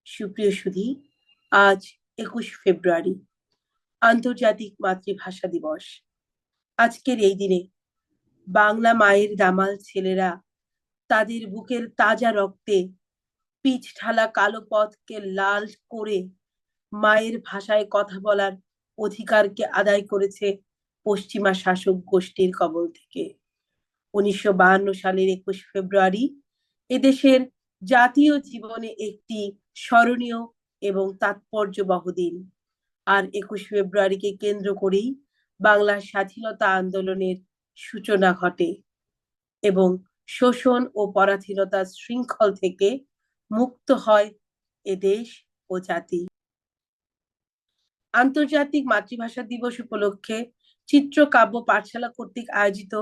সুপ্রিয় সুধী, আজ 21 ফেব্রুয়ারি, আন্তর্জাতিক মাতৃভাষা দিবস। আজকের এই দিনে বাংলা মায়ের দামাল ছেলেরা তাদের বুকের তাজা রক্তে পিচ ঢালা কালো পথকে লাল করে মায়ের ভাষায় কথা বলার অধিকারকে আদায় করেছে পশ্চিমা শাসক গোষ্ঠীর কবল থেকে। 1952 সালের 21 ফেব্রুয়ারি এদেশের জাতীয় জীবনে একটি স্মরণীয় এবং তাৎপর্যবহ দিন। আর 21 ফেব্রুয়ারিকে কেন্দ্র করেই বাংলার স্বাধীনতা আন্দোলনের সূচনা ঘটে এবং শোষণ ও পরাধীনতার শৃঙ্খল থেকে মুক্ত হয় এদেশ ও জাতি। আন্তর্জাতিক মাতৃভাষা দিবস উপলক্ষে চিত্রকাব্য পাঠশালা কর্তৃক আয়োজিত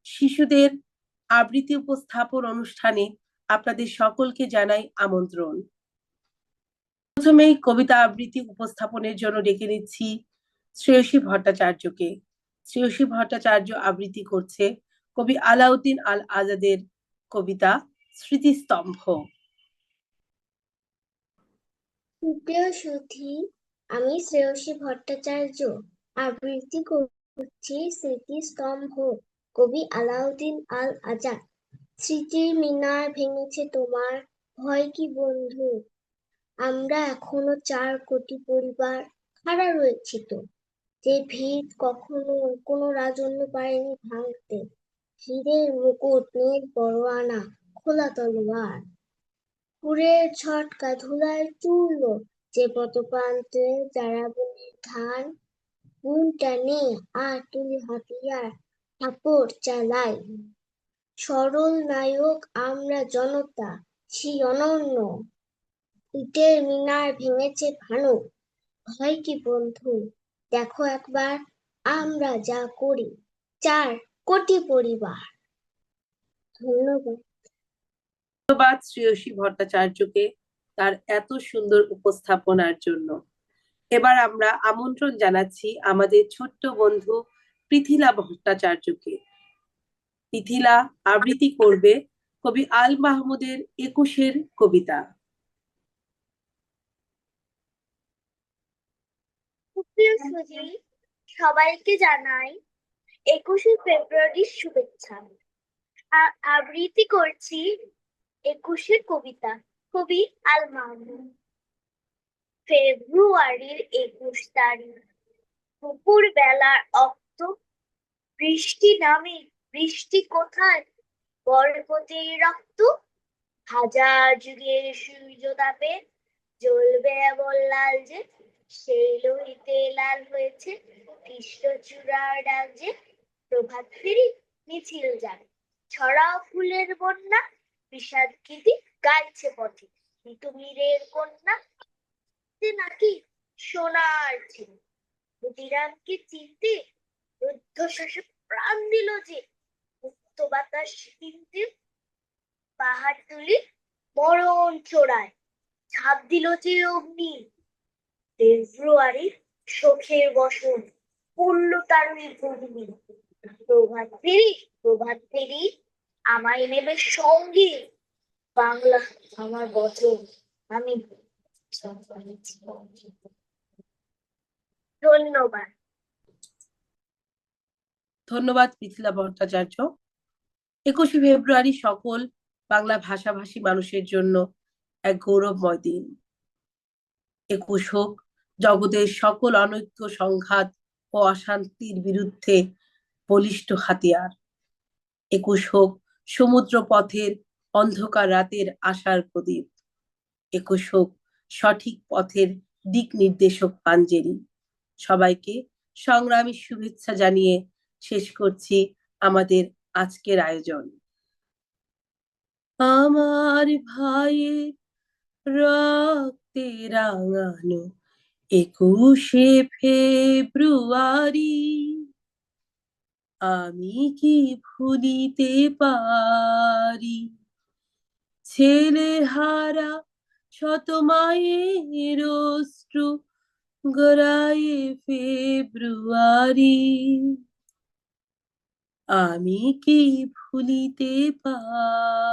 শিশুদের আবৃত্তি উপস্থাপন অনুষ্ঠানে আপনাদের সকলকে জানাই আমন্ত্রণ। প্রথমেই কবিতা আবৃত্তি উপস্থাপনের জন্য ডেকে নিচ্ছি শ্রেয়সী ভট্টাচার্যকে। শ্রেয়সী ভট্টাচার্য আবৃত্তি করছে কবি আলাউদ্দিন আল আজাদের কবিতা স্মৃতিস্তম্ভ। সুপ্রিয় সুধী, আমি শ্রেয়সী ভট্টাচার্য আবৃত্তি করছি স্মৃতিস্তম্ভ, কবি আলাউদ্দিন আল আজাদ। স্মৃতির মিনার ভেঙেছে তোমার, ভয় কি বন্ধু? আমরা এখনো 4 কোটি পরিবার খাড়া রয়েছি তো, যে ভিত কখনো কোনো রাজন্য পারেনি ভাঙতে। হীরের মুকুট, নীল পরোয়ানা, খোলা তলোয়ার, পুরের ঝটকা ধুলায় চূর্ণ, যে পদপ্রান্তে যারা বনের ধান। বুন টানে আর তুলি হাতিয়ার, হাপড় চালাই। সরল নায়ক আমরা জনতা, সেই অনন্য। ইটের মিনার ভেঙেছে ভানু, ভয় কি বন্ধু? দেখো একবার আমরা যা করি, 4 কোটি পরিবার। ধন্যবাদ। ধন্যবাদ শ্রেয়সী ভট্টাচার্যকে তার এত সুন্দর উপস্থাপনার জন্য। এবার আমরা আমন্ত্রণ জানাচ্ছি আমাদের ছোট্ট বন্ধু পৃথিলা ভট্টাচার্যকে। পৃথিলা আবৃত্তি করবে কবি আল মাহমুদের 21-এর কবিতা। সুপ্রিয় সুধী, সবাইকে জানাই 21শে ফেব্রুয়ারির শুভেচ্ছা। আবৃত্তি করছি 21-এর কবিতা, কবি আল মাহমুদ। ফেব্রুয়ারির 21 তারিখ, দুপুর বেলার অক্ত, বৃষ্টি নামে, বৃষ্টি কোথায়? বরকতির রক্ত। হাজার যুগের সূর্য তাপে জ্বলবে এমন লাল যে, সেই লোহিতে লাল হয়েছে কৃষ্ণচূড়ার ডাল যে। প্রভাত ফেরি মিছিল যান, ছড়াও ফুলের বন্যা, বিষাদ গীতি গাইছে পথে ঋতুমিরের কন্যা। নাকি সোনার ছিল ক্ষুদিরামকে চিনতে, রুদ্ধশ্বাসে প্রাণ দিল যে। মুক্ত বাতাস কিনতে পাহাড়তলি মরণ চোরায় ঝাঁপ দিল যে অগ্নি। ফেব্রুয়ারির শোকের বসন পড়ল তার ওই ভূমি। প্রভাত ফেরি, প্রভাত ফেরি, আমায় নেবে সঙ্গে, বাংলা আমার বচন আমি। ধন্যবাদ। ধন্যবাদ পৃথিলা ভট্টাচার্য। 21শে ফেব্রুয়ারি সকল বাংলা ভাষাভাষী মানুষের জন্য এক গৌরবময় দিন। 21 হোক জগতের সকল অনৈক্য, সংঘাত ও অশান্তির বিরুদ্ধে বলিষ্ঠ হাতিয়ার। 21 হোক সমুদ্র পথের অন্ধকার রাতের আশার প্রদীপ। 21 হোক সঠিক পথের দিক নির্দেশক পাঞ্জেরি। সবাইকে সংগ্রামী শুভেচ্ছা জানিয়ে শেষ করছি আমাদের আজকের আয়োজন। আমার ভাইয়ের রক্তে রাঙানো 21শে ফেব্রুয়ারি, আমি কি ভুলিতে পারি? ছেলে হারা শত মায়ের অশ্রু গড়ায়ে ফেব্রুয়ারি, আমি কি ভুলিতে পারি?